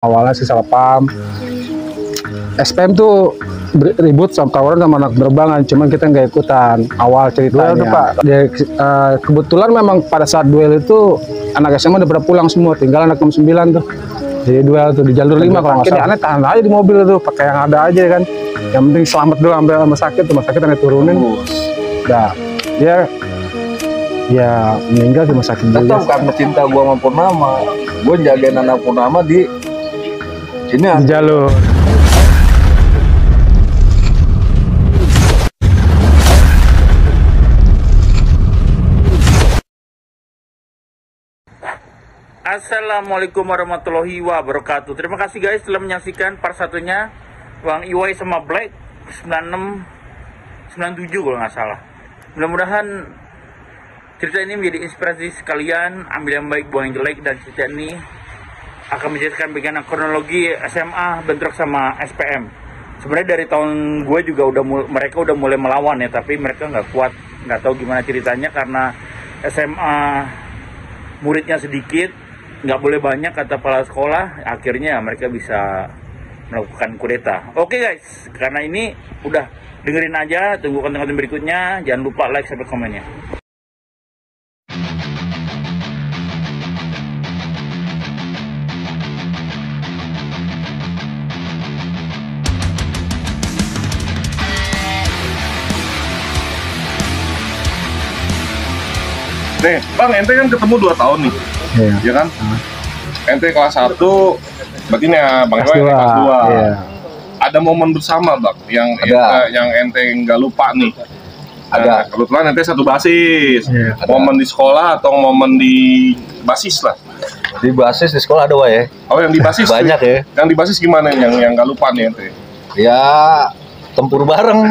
Awalnya sih salah paham. SPM tuh ribut sama tawaran sama anak penerbangan, cuman kita nggak ikutan. Awal ceritanya tuh Pak, kebetulan memang pada saat duel itu anak SMA udah pada pulang semua, tinggal anak 69 tuh. Jadi duel tuh di jalur 5 kalau nggak salah. Aneh tahan aja di mobil tuh, pakai yang ada aja kan. Yang penting selamat dulu sampai rumah sakit aneh turunin. Nah, dia ya meninggal di rumah sakit dulu. Tahu karena cinta gua sama Purnama, gua jagain anak Purnama di sini di jalur. Assalamualaikum warahmatullahi wabarakatuh. Terima kasih guys telah menyaksikan part satunya Bang Iwai sama Black 96 97 kalau nggak salah. Mudah-mudahan cerita ini menjadi inspirasi sekalian. Ambil yang baik, buang yang jelek. Dan cerita ini akan menjelaskan bagaimana kronologi SMA bentrok sama SPM. Sebenarnya dari tahun gue juga mereka udah mulai melawan ya, tapi mereka nggak kuat, nggak tahu gimana ceritanya karena SMA muridnya sedikit, nggak boleh banyak kata kepala sekolah, akhirnya mereka bisa melakukan kudeta. Oke guys, karena ini udah dengerin aja, tunggu konten-konten berikutnya, jangan lupa like sampai komennya. Nih, Bang, ente kan ketemu 2 tahun nih. Iya. Ya kan? Ente kelas 1, berarti nih ya, Bang Iwan kelas 2. Iya. Ada momen bersama, Bang, yang ente nggak lupa nih. Ada. Kebetulan ente satu basis. Iya. Momen di sekolah atau momen di basis lah. di basis di sekolah ada ya. Oh, yang di basis Banyak ya. Yang di basis gimana yang nggak lupa nih ente? Ya tempur bareng.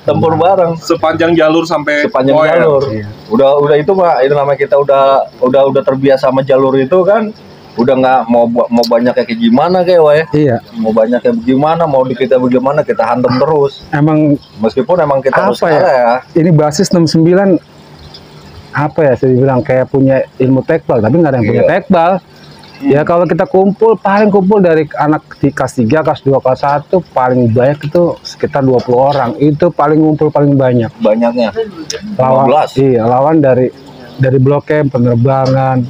Tempur bareng Sepanjang jalur sampai sepanjang poin. jalur. Iya. Udah itu Pak, itu namanya kita udah terbiasa sama jalur itu kan. Udah nggak mau banyak kayak gimana kayak ya. Iya. Mau banyak kayak gimana, mau di kita bagaimana, kita hantem terus. Emang Meskipun emang kita harus apa ya? kalah ya. Ini basis 69 apa ya, saya bilang kayak punya ilmu tekbal, tapi nggak ada yang punya Iya. tekbal. Ya kalau kita paling kumpul dari anak di kelas 3, kelas 2, kelas 1 paling banyak itu sekitar 20 orang. Itu paling ngumpul paling banyak. Banyaknya. Lawan 15. iya, lawan dari Blok M, penerbangan,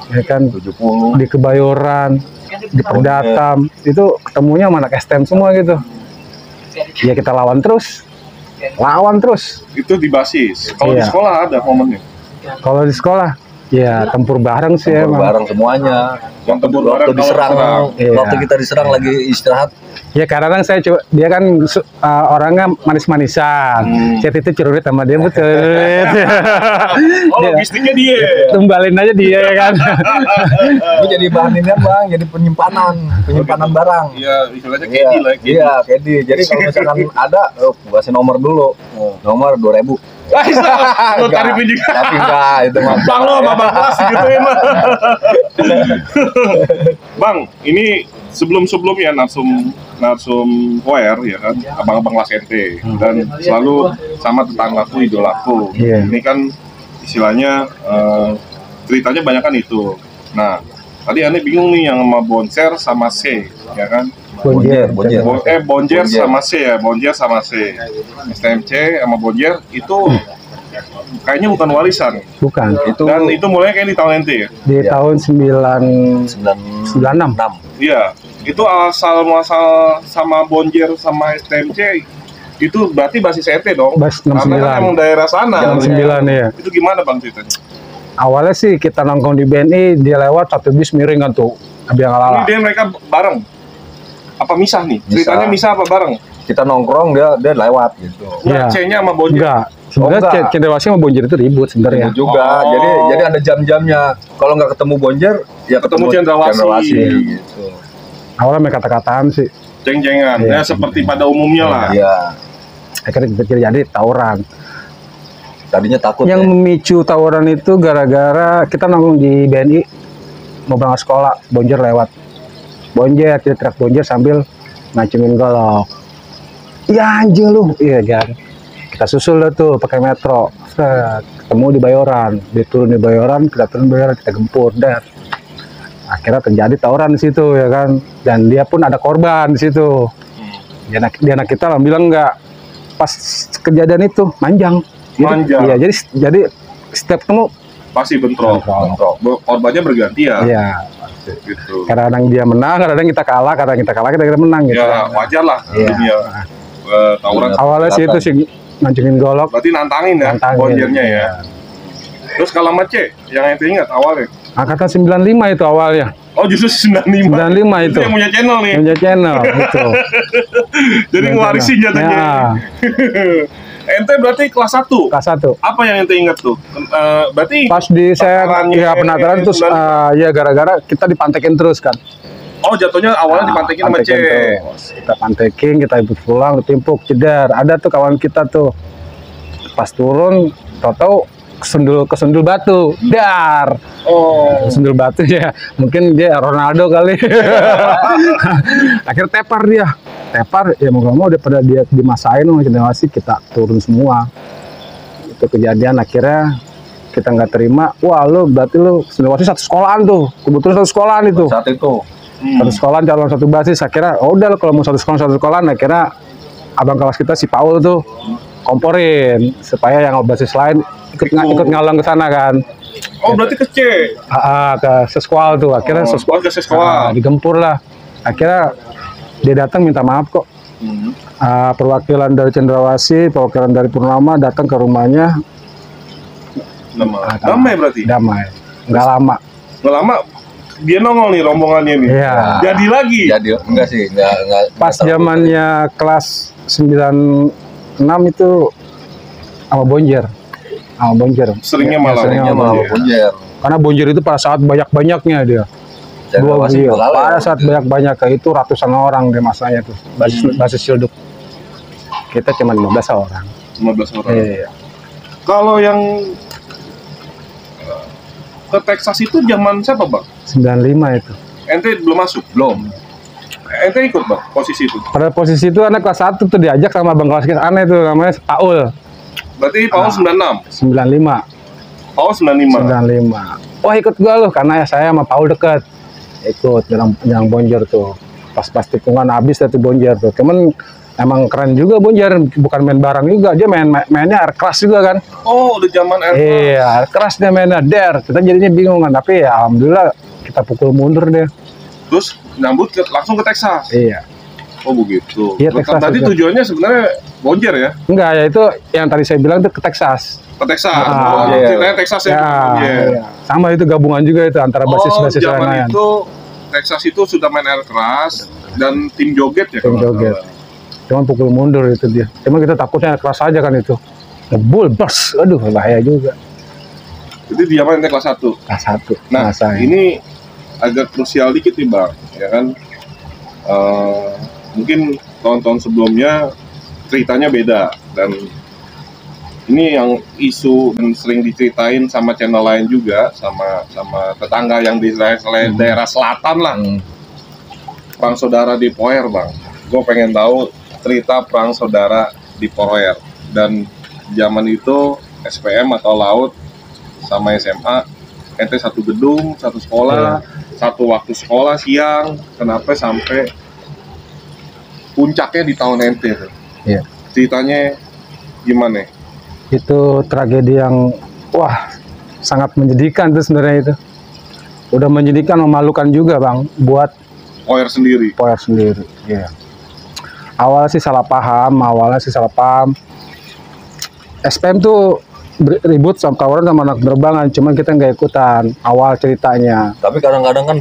ya kan, 70. di Kebayoran, di Perdatam, itu ketemunya sama anak STM semua gitu. Ya kita lawan terus. Itu di basis. Kalau di Iya. sekolah ada momennya. Kalau di sekolah, ya tempur bareng sih Tempur emang. bareng semuanya. Yang tempur bareng Waktu kalau diserang, Iya. waktu kita diserang lagi istirahat. Ya kadang saya coba, dia kan orangnya manis-manisan. Saya titip cerurit sama dia, betul. Oh, logistiknya dia. Tumbalin aja dia ya kan. Itu jadi bahan ini Bang, jadi penyimpanan barang. Iya, istilahnya kedi lah. Kedi. Iya, kedi. Jadi kalau misalkan ada, kasih nomor dulu. Nomor 2.000. Lo tarifin juga. Tapi enggak, itu mah. Bang lo sama bang kelas gituin mah. Bang, ini sebelumnya narsum Poer ya kan, abang-abang kelas ente dan selalu sama tetanggaku, idolaku. Iya. Ini kan istilahnya ceritanya banyak kan itu. Nah, tadi aneh bingung nih yang sama Boncer sama C, ya kan? Bonjer. Bonjer sama C ya, Bonjer sama C. STMC sama Bonjer itu kayaknya bukan warisan. Bukan. Dan itu mulai kayak di tahun ente ya? Di Iya. tahun 96. 96. Iya, itu asal muasal sama Bonjer sama STMC itu berarti basis ente dong? Basis 69. Karena kan emang daerah sana. 69 ya. Itu gimana Bang ceritanya? Awalnya sih kita nongkrong di BNI, dia lewat satu bis miring kan tuh. Abang Ini Alala. dia mereka bareng? Apa misah nih? Ceritanya misah apa bareng? Kita nongkrong, dia lewat gitu. Iya. C-nya sama Bonjer? Enggak. Sebenarnya enggak. Cendrawasih sama Bonjer itu ribut sebenarnya. Ribut juga. Oh. Jadi ada jam-jamnya. Kalau nggak ketemu Bonjer, ya Ketemu Cendrawasih. gitu. Awalnya mereka kata-kataan sih. Ceng-cengan, Iya. ya seperti pada umumnya lah. Iya. Akhirnya jadi tawuran. Tadinya takut Yang ya. memicu tawuran itu gara-gara kita nongkrong di BNI mau berangkat sekolah, Bonjer lewat. Bonjer, kita teriak Bonjer sambil ngacemin golok. Ya anjing lu, iya kan. Kita susul dah tuh pakai metro. Set, ketemu di Bayoran, dia turun di Bayoran, kita turun di Bayoran, kita gempur, dar. Akhirnya terjadi tawuran di situ ya kan, dan dia pun ada korban di situ. Dia anak kita lah bilang enggak, pas kejadian itu manjang. Manjang. Iya, jadi setiap ketemu Pasti bentrok. Korbannya berganti ya. iya. Gitu. Kadang-kadang dia menang, kadang-kadang kita kalah, kita menang gitu. Ya wajar lah Iya. dunia tawuran. Awalnya sih itu sih mancingin golok. Berarti nantangin ya Nantangin. bonjernya ya. Terus kalau sama C, yang ente ingat awalnya? Angkatan 95 itu awalnya. Oh justru 95. 95 itu. yang punya channel nih. Punya channel gitu. Jadi ngewarisin jatuhnya. Ya, Ente berarti kelas 1. kelas 1. Apa yang ente ingat tuh? Berarti Pas di saya Penatarannya ya penataran terus 95. ya gara-gara kita dipantekin terus kan. oh jatuhnya awalnya dipantekin sama C. Pantekin terus. Kita pantekin, kita ikut pulang, ditimpuk, ceder. Ada tuh kawan kita tuh. Pas turun, tahu-tahu kesundul batu, dar. Oh. Kesundul batu ya, mungkin dia Ronaldo kali. Akhirnya tepar ya mau nggak mau daripada dia dimasain sama generasi, kita turun semua. Itu kejadian akhirnya kita nggak terima. Wah lu berarti lu generasi satu sekolahan tuh, kebetulan satu sekolahan itu. Saat itu Satu sekolahan calon satu basis. Akhirnya oh udah kalau mau satu sekolahan, akhirnya abang kelas kita si Paul tuh komporin supaya yang basis lain ikut ngalang ke sana kan. Oh berarti ke C. Ke seskual tuh akhirnya Oh, ke sekolah. digempur lah. Akhirnya dia datang minta maaf kok. Perwakilan dari Cendrawasih, perwakilan dari Purnama datang ke rumahnya. Damai berarti. Damai. Nggak lama. Nggak lama dia nongol nih rombongannya nih. Iya. Jadi lagi. jadi enggak sih, enggak Pas zamannya kelas 96 itu sama Bonjer. Sama Bonjer. Seringnya Ya, malah. seringnya Seringnya malah Bonjer. Bonjer. Karena Bonjer itu pada saat banyak-banyaknya dia. Cendrawasih dua kali. Pada saat banyak itu ratusan orang deh masanya tuh. Basis Cilduk. Kita cuma 15 orang. 15 orang. Iya. Kalau yang ke Texas itu zaman siapa bang? 95 itu. Ente belum masuk? Belum. Ente ikut bang posisi itu? Pada posisi itu anak kelas 1 tuh diajak sama abang kelas kita aneh tuh namanya Paul. Berarti Paul 96? 95. Paul 95? 95. Wah ikut gua loh karena saya sama Paul deket. Ikut yang Bonjer tuh. Pas tikungan habis tuh Bonjer tuh. Cuman emang keren juga Bonjer, bukan main barang juga, dia mainnya air keras juga kan. Oh udah zaman air keras. Iya, air keras dia mainnya der. Kita jadinya bingung kan, tapi ya alhamdulillah kita pukul mundur deh. Terus nyambut langsung ke Texas? Iya. Oh begitu. Iya, Texas Tadi juga. tujuannya sebenarnya Bonjer ya? Enggak ya itu yang tadi saya bilang itu ke Texas. Ke Texas? Ah, oh iya. ceritanya Texas ya? Iya. Sama itu gabungan juga itu antara basis-basis zaman lain. itu Texas itu sudah main air keras dan tim joget ya? Tim kalau nggak joget. salah. Cuman pukul mundur itu dia. Cuman kita takutnya keras aja kan itu. Ngebul, bers, aduh bahaya juga. Jadi dia main kelas 1. Kelas 1. Nah, ini agak krusial dikit nih bang, ya kan? Mungkin tahun-tahun sebelumnya ceritanya beda dan ini yang isu dan sering diceritain sama channel lain juga, sama tetangga yang di daerah selatan lah. Perang saudara di Poer bang. Gue pengen tahu cerita perang saudara di Poer, dan zaman itu SPM atau laut sama SMA ente satu gedung, satu sekolah, satu waktu sekolah siang. Kenapa sampai puncaknya di tahun ente tuh? Iya. Ceritanya gimana? Itu tragedi yang wah sangat menyedihkan tuh sebenarnya itu. Udah menyedihkan, memalukan juga bang buat Poer sendiri. Poer sendiri. Iya. Awalnya sih salah paham. SPM tuh ribut sama tawuran sama anak berbangan, cuman kita nggak ikutan awal ceritanya. Tapi kadang-kadang kan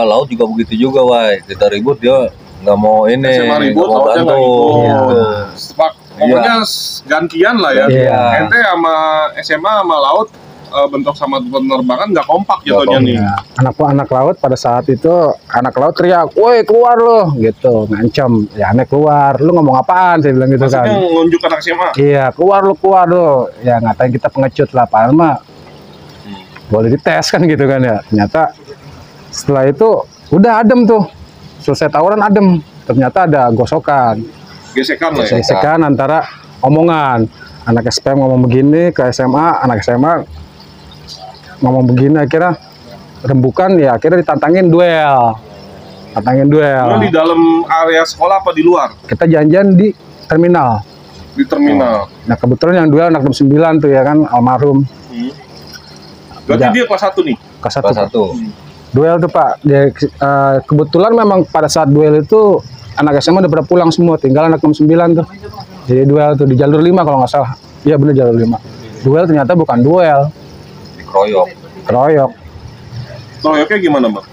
laut juga begitu juga, Wai. Kita ribut dia nggak mau ini, SMA ribut, nggak mau lautnya nggak bantu. ikut. Pokoknya gantian lah ya. Iya. Ente sama SMA sama laut bentuk sama penerbangan nggak kompak jatuhnya nih. Ya, anak laut pada saat itu anak laut teriak, "Woi keluar lo!" gitu, ngancam. Ya aneh keluar, lu ngomong apaan? Saya bilang gitu Maksudnya kan. ngunjuk anak SMA. Iya keluar lo. Ya ngatain kita pengecut lah, padahal mah boleh dites kan gitu kan ya. Ternyata setelah itu udah adem tuh, selesai tawuran adem. Ternyata ada gosokan. Gesekan lah ya. Gesekan antara omongan anak SPM ngomong begini ke SMA, anak SMA ngomong begini, akhirnya rembukan ya akhirnya ditantangin duel. Lu di dalam area sekolah apa di luar? Kita janjian di terminal. Di terminal. Nah kebetulan yang duel anak 69 tuh ya kan, almarhum. Berarti Ya. dia kelas 1 nih? Kelas Kelas 1. 1. Duel tuh Pak. Kebetulan memang pada saat duel itu anak SMA udah pada pulang semua, tinggal anak 69 tuh. Jadi duel tuh di jalur 5 kalau nggak salah. Iya bener jalur 5. Duel ternyata bukan duel, Dikeroyok. keroyok. Keroyoknya gimana, Bang?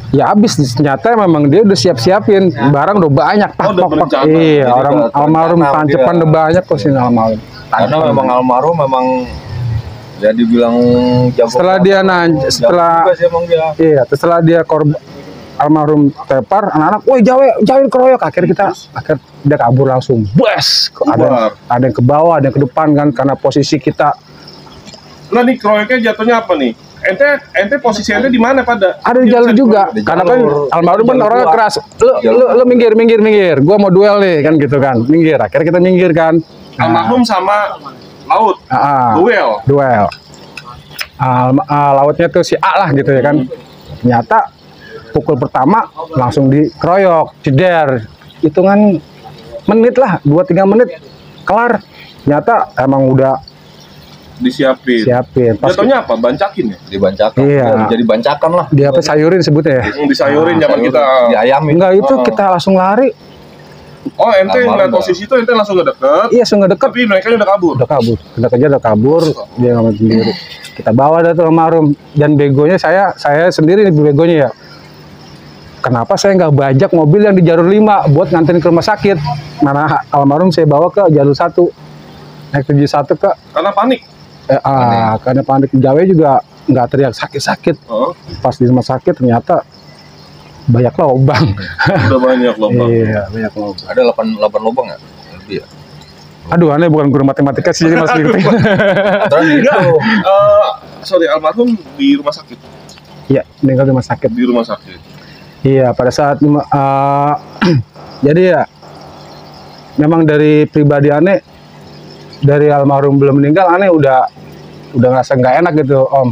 Ya habis ternyata memang dia udah siap-siapin barang udah banyak Oh, udah berencana. Iya, Jadi orang udah almarhum berencana tancepan dia. udah banyak kok sini almarhum. Karena Tancepan. memang almarhum memang ya dibilang jago. Setelah dia jago setelah juga sih emang dia. iya, setelah dia almarhum tepar, anak-anak, woi jauhin keroyok. Akhirnya dia kabur langsung. Bus, ada yang ke bawah, ada yang ke depan kan karena posisi kita Nah nih keroyoknya jatuhnya apa nih? Ente posisi ente di mana pada? ada di jalur juga. Di Karena kan jalur. almarhum kan Jalur orangnya dua. keras. Lu minggir. Gua mau duel nih kan gitu kan. Minggir. Akhirnya kita minggir kan. Almarhum sama laut. Duel. Lautnya tuh si A lah gitu ya kan. Ternyata pukul pertama langsung dikeroyok, ceder. Hitungan menit lah, 2-3 menit kelar. Ternyata emang udah Disiapin. siapin. Pas Jatuhnya apa? Bancakin ya? Dibancakan. Iya. Jadi bancakan lah. dia apa sayurin sebutnya ya. Disayurin zaman Sayur. kita. Diayamin. Enggak itu kita langsung lari. Oh ente Almarhum ngeliat dah. posisi itu ente langsung ngedeket. Iya, langsung ngedeket. Tapi mereka udah kabur. Udah kabur, dia nggak sendiri. Kita bawa dah tuh almarhum, dan begonya saya sendiri nih begonya ya. Kenapa saya nggak bajak mobil yang di jalur 5 buat nganterin ke rumah sakit? Mana almarhum saya bawa ke jalur 1, naik 71 ke Karena panik. karena panik. Jawa juga nggak teriak sakit. Oh, Pas di rumah sakit ternyata banyak lubang. udah banyak loh bang. Iya, banyak lubang. Ada 8 lubang nggak? Lebih ya? Aduh, aneh bukan guru matematika sih, jadi Mas Dikti. Terus Enggak. gitu. Sorry almarhum di rumah sakit. Iya, meninggal di rumah sakit. Di rumah sakit. Iya, pada saat jadi ya memang dari pribadi aneh, dari almarhum belum meninggal aneh udah ngerasa nggak enak gitu Om.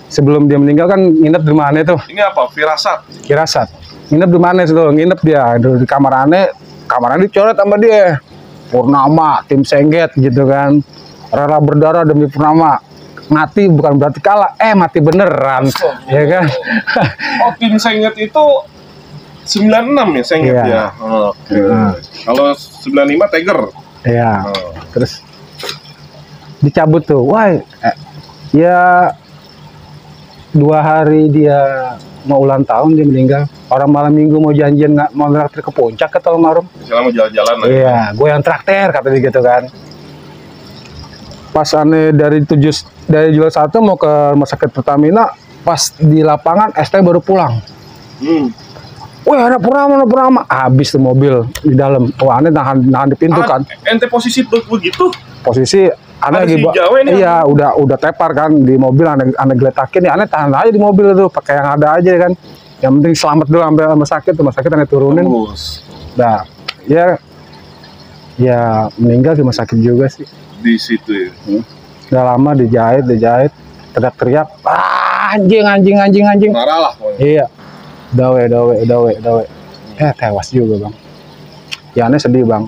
Sebelum dia meninggal kan nginep di rumah aneh tuh, Ini apa? Firasat. Kirasat. Nginep di mana tuh? Nginep dia di kamar aneh dicoret sama dia. Purnama, tim Sengget gitu kan. Rela berdarah demi Purnama. Mati bukan berarti kalah, mati beneran, ya kan? Oh tim Sengget itu 96 ya Sengget Iya. ya. Oke. Nah. Kalau 95 Tiger. Iya. Oh. Terus dicabut tuh, wah, ya 2 hari dia mau ulang tahun dia meninggal. Orang malam minggu mau janjian nggak mau traktir ke puncak kata almarhum. Misalnya mau jalan-jalan lah. Iya, gue yang traktir kata dia gitu kan. Pas aneh dari jual 1 mau ke rumah sakit Pertamina, pas di lapangan ST baru pulang. Wah ada Purnama, habis tuh mobil di dalam. Wah aneh nahan di pintu kan. Ente posisi begitu? Posisi aneh Ada lagi si Jawa ini. iya udah tepar kan di mobil, aneh geletakin ya, aneh tahan aja di mobil itu pakai yang ada aja kan. Yang penting selamat dulu sampai rumah sakit aneh turunin. Terus Nah, ya meninggal di rumah sakit juga sih. di situ ya. Udah lama dijahit, teriak-teriak, anjing. Marah lah pokoknya. Iya, dawe. Tewas juga bang. Ya aneh sedih bang,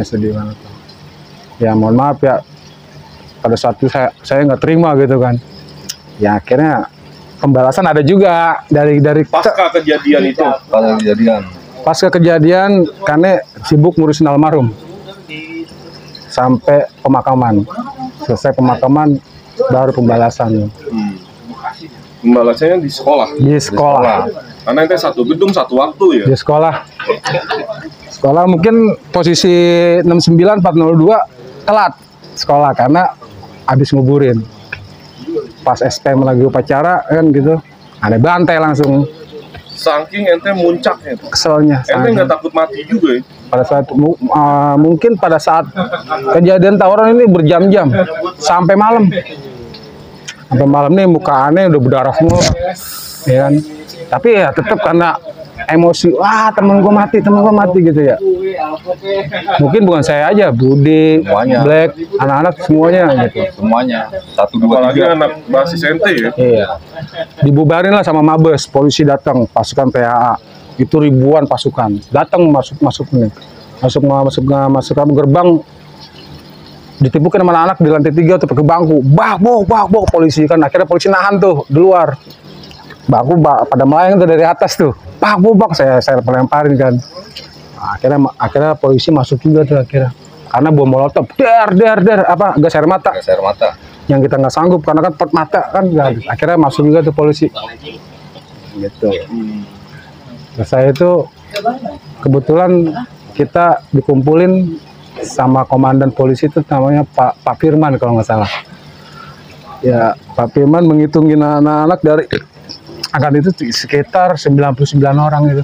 sedih banget. Ya mohon maaf ya, pada saat itu saya nggak terima gitu kan. Ya akhirnya pembalasan ada juga dari Pasca kejadian itu. Pada kejadian. pasca kejadian, karena sibuk ngurusin almarhum sampai pemakaman. Selesai pemakaman baru pembalasan Pembalasannya di sekolah. di sekolah. Karena ente satu gedung satu waktu ya. Di sekolah mungkin posisi 69 402 telat sekolah karena habis nguburin. Pas SPM lagi upacara kan gitu, aneh bantai langsung. Saking ente muncaknya. Keselnya. Ente nggak takut mati juga ya. Pada saat mungkin pada saat kejadian tawuran ini berjam-jam sampai malam. Sampai malam nih muka aneh udah berdarah semua, ya kan? Tapi ya tetap karena emosi, wah temen gua mati gitu ya. Mungkin bukan saya aja, Budi, Semuanya. Black, anak-anak semuanya gitu. Semuanya 1, 2, Apalagi 3. anak basis ente ya. Iya. Dibubarin lah sama Mabes, polisi datang, pasukan PHA. Itu ribuan pasukan datang masuk nih. Masuk ke gerbang, ditipukin sama anak di lantai 3 tuh pakai bangku, bak polisi kan, akhirnya polisi nahan tuh di luar, bangku pada melayang tuh dari atas tuh, bak saya lemparin kan. Nah, akhirnya polisi masuk juga tuh akhirnya, karena bom molotov, gas air mata, yang kita nggak sanggup karena kan pot mata kan, akhirnya masuk juga tuh polisi, gitu. Nah, saya itu kebetulan kita dikumpulin sama komandan polisi itu namanya Pak Firman kalau nggak salah. Ya, Pak Firman menghitungin anak-anak dari angkatan itu sekitar 99 orang gitu.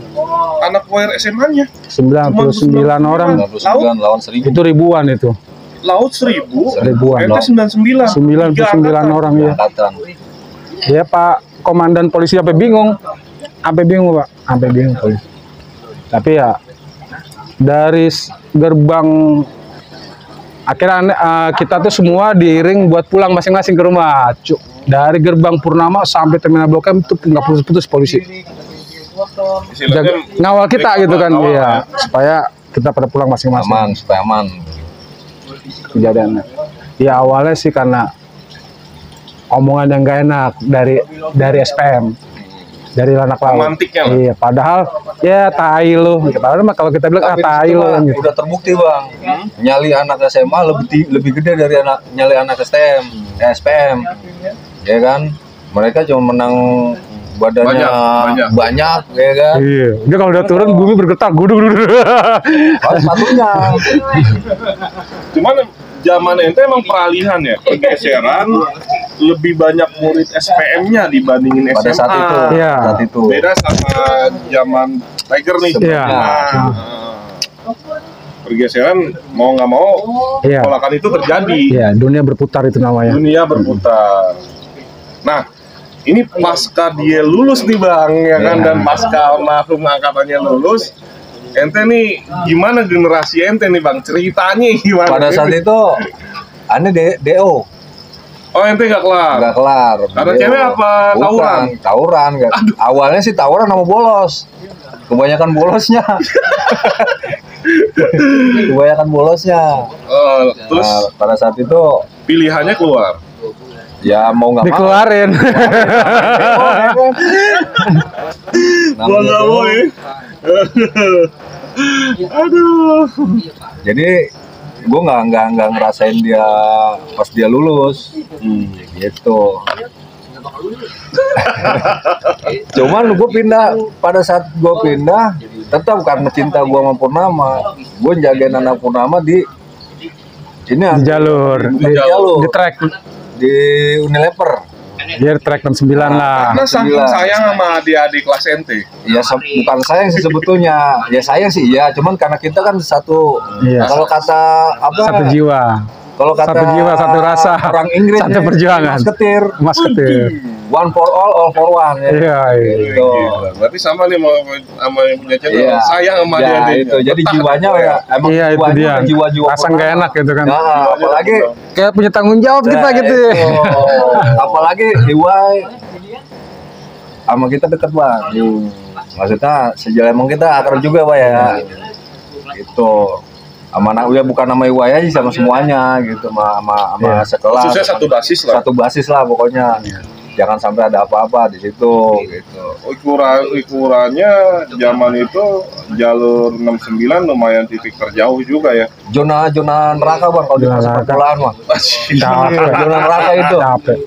Anak WR SMA-nya 99 orang. 99 lawan 1000. Itu ribuan itu. laut 1000, Ribuan. ente 99. 99 orang ya. Angkatan. Ya Pak komandan polisi sampai bingung. Sampai bingung Pak, sampai bingung polisi. Tapi ya dari gerbang akhirnya kita tuh semua diiring buat pulang masing-masing ke rumah. Dari gerbang Purnama sampai terminal Blok M itu nggak putus-putus polisi. Ngawal kita gitu kan, iya, supaya kita pada pulang masing-masing. Aman, supaya aman. Kejadiannya. Ya awalnya sih karena omongan yang gak enak dari SPM. Dari anak laut. Romantiknya lah. Iya, padahal ya tai lu. Padahal mah kalau kita bilang tai lu gitu. Udah terbukti Bang, nyali anak SMA lebih gede dari nyali anak SPM, ya kan? Mereka cuma menang badannya banyak ya kan? Iya, dia kalau udah turun bumi bergetar, gudug. Harus satunya. Cuman zaman ente emang peralihan ya, pergeseran lebih banyak murid SPM-nya dibandingin SMA. Pada saat itu, Iya. saat itu. Beda sama zaman Tiger nih. Iya. Nah, pergeseran mau nggak mau, Iya. polakan itu terjadi. Iya, dunia berputar itu namanya. Dunia berputar. Nah, ini pasca dia lulus nih Bang, ya kan, dan pasca almarhum angkatannya lulus, ente nih gimana generasi ente nih Bang? Ceritanya gimana? Pada saat itu, aneh DO. Oh, ente nggak kelar? Nggak kelar. Karena DO. cewek apa Bukan, tawuran? Tawuran. Awalnya sih tawuran sama bolos. Kebanyakan bolosnya. Kebanyakan bolosnya. Terus Nah, pada saat itu pilihannya keluar. ya mau nggak mau. Dikeluarin. Gua nggak mau ya. Aduh. Jadi gue nggak ngerasain dia pas dia lulus, gitu. Cuman gue pindah, pada saat gue pindah tetap karena cinta gue sama Purnama, gue jagain anak Purnama di ini Di jalur, di track, di Unilever. biar track 69 lah. Karena saking sayang sama adik-adik kelas ente. Ya bukan sayang sih sebetulnya, ya sayang sih ya, cuman karena kita kan satu, Iya. kalau kata apa? Satu jiwa. Kalau kata Satu jiwa, satu rasa. orang Inggris, Satu perjuangan. Mas ketir. One for all for one. Ya. Iya, iya. Gitu. Gila, berarti sama nih sama yang punya channel, Iya. sayang sama Ya, dia itu. Jadi jiwanya ya emang Iya, itu dia. jiwa-jiwa Rasa nggak enak gitu kan. Nah, apalagi Kayak punya tanggung jawab kita nah, gitu. itu. Apalagi Iwai sama kita deket Bang. Maksudnya sejalan emang kita akrab juga Pak ya. Gitu. Sama anak ya bukan nama Iwai aja, sama semuanya gitu, sama Iya. sekelas. Khususnya satu basis lah. Satu basis lah pokoknya. Jangan sampai ada apa-apa di situ gitu. Ukurannya zaman itu jalur 69 lumayan titik terjauh juga ya. Zona neraka Bang kalau di Zona neraka. perkuliahan Bang. Capek. Zona neraka itu. Capek.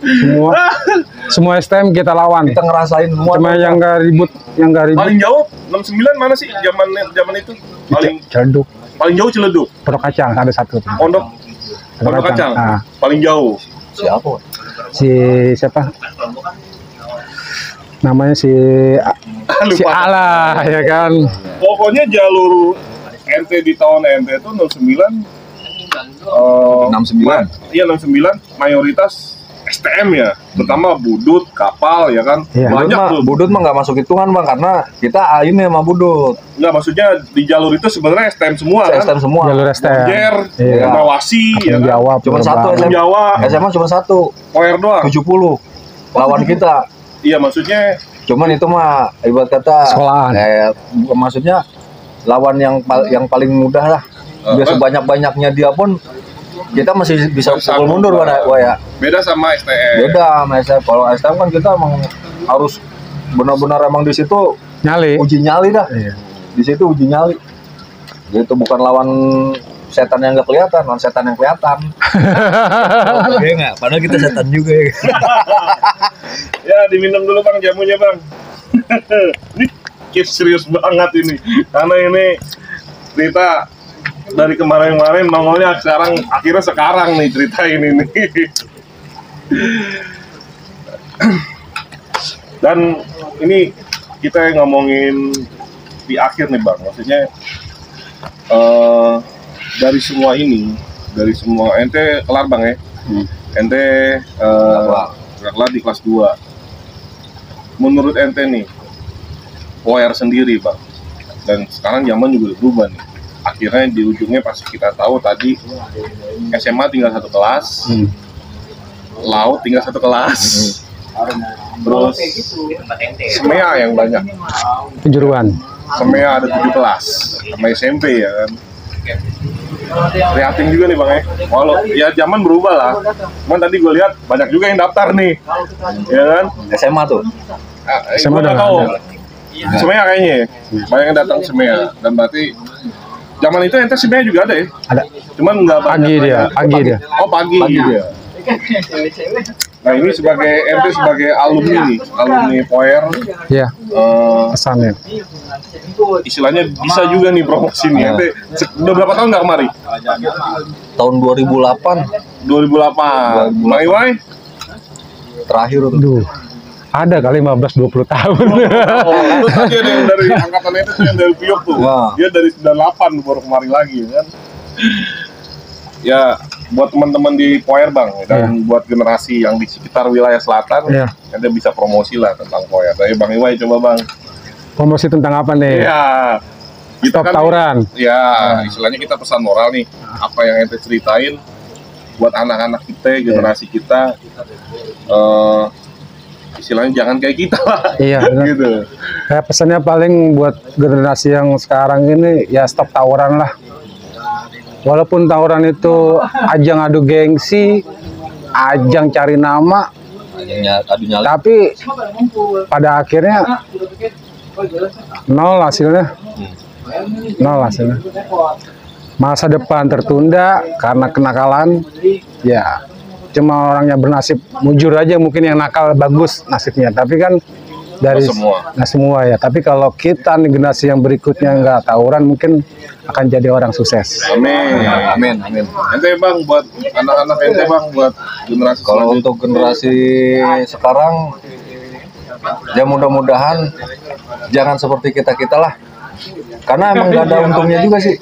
Semua STM kita lawan. Kita ngerasain semua. Cuma tuh, yang nggak ribut, Paling jauh 69 mana sih zaman itu? Ciledug, Paling jauh Ciledug. Pondok Kacang ada satu. Pondok Kacang. Nah, Paling jauh. siapa? Bang? si siapa? Namanya si Lupa. Ala ya kan. Pokoknya jalur ente di tahun ente itu 69 69. Iya 69 mayoritas STM ya, terutama budut, kapal ya kan, Iya. banyak tuh. Budut mah nggak masuk hitungan bang, karena kita ini sama budut. Nggak, maksudnya di jalur itu sebenarnya STM semua kan. STM semua. Jalur STM. Jer, Iya. Mawasi, ya kan. Jawab. Cuma satu terbang. SMA. Jawa, SMA cuma satu, OR doang. 70 lawan kita. Iya, maksudnya Cuman itu mah ibarat kata Sekolahan. maksudnya lawan yang paling mudah lah. Biar sebanyak-banyaknya dia pun kita masih bisa pukul mundur ya. beda sama STM. Beda sama STM. Kalau STM kan kita emang harus benar-benar emang di situ Nyali. uji nyali dah. Iya. Di situ uji nyali. Gitu, bukan lawan setan yang nggak kelihatan, lawan setan yang kelihatan. Iya nggak? Padahal kita setan juga ya. Ya, diminum dulu bang jamunya bang. Ini case serius banget ini, karena ini cerita dari kemarin-kemarin nongolnya akhirnya sekarang nih cerita ini nih. Dan ini kita ngomongin di akhir nih bang, maksudnya dari semua ini, dari semua ente kelar bang ya, ente kelar di kelas 2. Menurut ente nih, OR sendiri bang, dan sekarang zaman juga udah berubah nih. Akhirnya di ujungnya pasti kita tahu tadi SMA tinggal satu kelas, laut tinggal satu kelas, terus SMEA yang banyak. Kejuruan. SMEA ada 7 kelas, sama SMP ya kan. Prihatin juga nih bang ya. Walau ya zaman berubah lah. Cuman tadi gue lihat banyak juga yang daftar nih, ya kan? SMA tuh. SMA Gue nggak udah tahu. ada. SMEA kayaknya, banyak yang datang SMEA. Dan berarti zaman itu ente SMEA juga ada ya? Ada. Cuman nggak banyak. Pagi dia, pagi dia. Oh pagi. Pagi dia. Nah ini sebagai ente sebagai alumni nih, alumni POER, Iya, eh, pesannya. istilahnya bisa juga nih promosi nih. Ente udah berapa tahun nggak kemari? Tahun 2008 2008. Bang Iwai? terakhir tuh. Duh. Ada kali 15-20 tahun. Oh, itu tadi ada yang dari angkatan itu tuh yang dari Priok tuh. Wah. Dia dari 98 baru kemari lagi kan. Ya buat teman-teman di POER bang, dan buat generasi yang di sekitar wilayah selatan, Iya. ente bisa promosi lah tentang POER. Tapi Bang Iwai coba bang. Promosi tentang apa nih? Iya. Kita Stop tawuran. Ya, istilahnya kita pesan moral nih. Apa yang ente ceritain buat anak-anak kita, generasi kita, istilahnya jangan kayak kita lah. Iya, benar. Gitu. Kayak pesannya paling buat generasi yang sekarang ini ya stop tawuran lah. Walaupun tawuran itu ajang adu gengsi, ajang cari nama, Adu nyali. tapi pada akhirnya nol hasilnya. Nol hasilnya. Masa depan tertunda karena kenakalan, ya cuma orang yang bernasib mujur aja mungkin yang nakal bagus nasibnya, tapi kan dari Nggak semua. semua ya. Tapi kalau kita nih generasi yang berikutnya nggak tawuran mungkin akan jadi orang sukses. Amin. Amin, amin. Ente bang buat anak-anak ente bang buat generasi Kalau selanjutnya. untuk generasi sekarang, ya mudah-mudahan jangan seperti kita-kita lah. Karena emang nggak ada untungnya juga sih.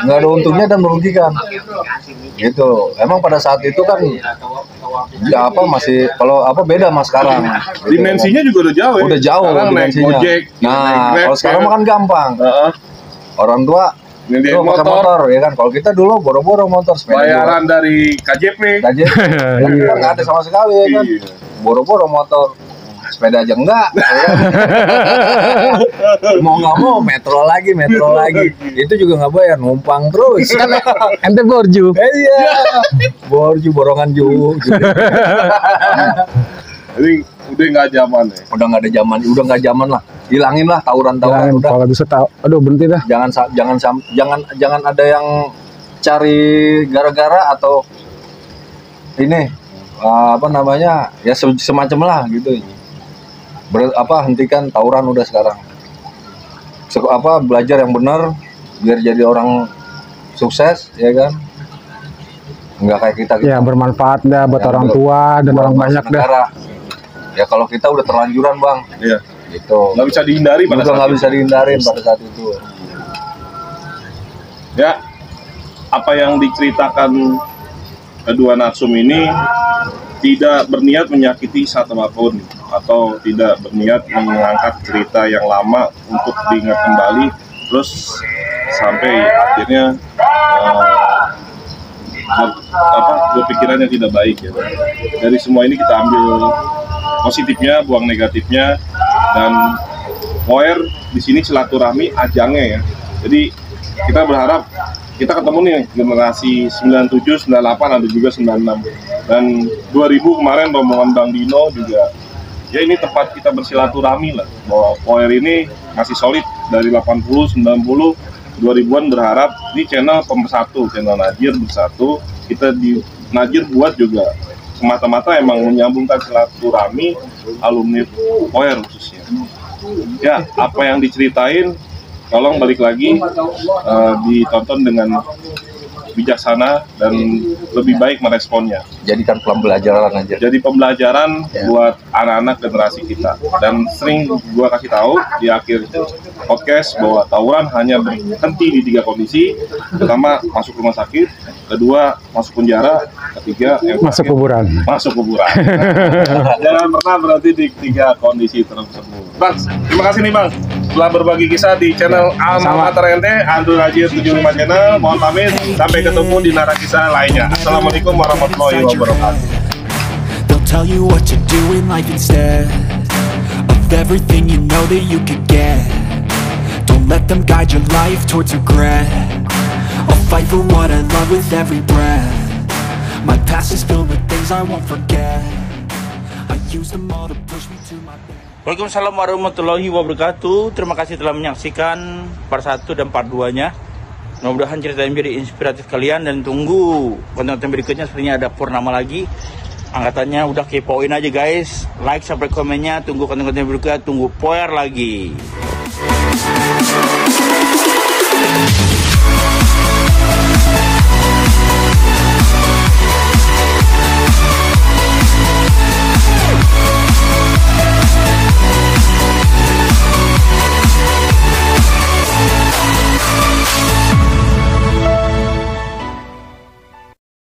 Nggak ada untungnya dan merugikan. Gitu. Emang pada saat itu kan ya apa masih kalau apa beda sama sekarang. dimensinya juga udah jauh ya. Udah jauh Sekarang naik dimensinya. Gojek, naik Nah, Grab, kalau sekarang ya mah kan gampang. Heeh. Orang tua Ini dia tuh pakai motor, motor ya kan. Kalau kita dulu boro-boro motor sepeda. bayaran dari KJP. Aja nggak ada sama sekali ya kan. Iya. Boro-boro motor. Sepeda aja enggak. Ya kan? Mau nggak mau metro lagi. Itu juga nggak bayar, numpang terus. Ente borju. Iya. Borju borongan ju. Gitu. Jadi udah nggak zaman ya. Udah nggak zaman lah. Hilangin lah tawuran-tawuran Jangan, udah. kalau bisa tahu, aduh berhenti dah. Jangan ada yang cari gara-gara atau ini apa namanya ya semacam lah gitu. Hentikan tawuran udah sekarang. Belajar yang benar biar jadi orang sukses ya kan. Nggak kayak kita. Ya bermanfaat dah buat Ya, orang betul. tua dan orang banyak dah. negara. Ya kalau kita udah terlanjuran bang, Iya. gitu. Nggak bisa dihindari pada Udah saat nggak itu. bisa dihindarin pada saat itu. Ya, apa yang diceritakan kedua narsum ini tidak berniat menyakiti satu apapun atau tidak berniat mengangkat cerita yang lama untuk diingat kembali terus sampai akhirnya berpikiran yang tidak baik ya. Dari semua ini kita ambil positifnya, buang negatifnya, dan Poer di sini silaturahmi ajangnya ya. Jadi kita berharap kita ketemu nih generasi 97, 98, ada juga 96 dan 2000 kemarin rombongan Bang Dino juga. Ya ini tempat kita bersilaturahmi lah, bahwa Poer ini masih solid dari 80, 90, 2000-an berharap ini channel pemersatu, channel Najir bersatu. Kita di Najir buat juga semata-mata emang menyambungkan silaturahmi alumni Poer khususnya. Ya, apa yang diceritain tolong balik lagi ditonton dengan bijaksana dan lebih baik meresponnya. Jadikan pembelajaran aja. Jadi pembelajaran buat anak-anak generasi kita. Dan sering gua kasih tahu di akhir podcast bahwa tawuran hanya berhenti di 3 kondisi. Pertama, masuk rumah sakit. Kedua, masuk penjara. Ketiga, Masuk kuburan. Masuk kuburan. Jangan pernah berhenti di 3 kondisi tersebut. Bang, terima kasih nih Bang. Setelah berbagi kisah di channel Alma Mater Ente, Andrew Najir 75 channel. Mohon pamit. Sampai ketemu di narasi kisah lainnya. Assalamualaikum warahmatullahi wabarakatuh. They'll tell you what to do in life instead of everything you know that you could get. Don't let them guide your life towards regret. I'll fight for what I love with every breath. My past is filled with things I won't forget. I use them all to push me to my best. Waalaikumsalam warahmatullahi wabarakatuh. Terima kasih telah menyaksikan part 1 dan part 2-nya. Mudah-mudahan cerita ini menjadi inspiratif kalian, dan tunggu konten-konten berikutnya. Sepertinya ada Purnama lagi. Angkatannya udah kepoin aja guys. Like sampai komennya. Tunggu konten-konten berikutnya. Tunggu Poer lagi.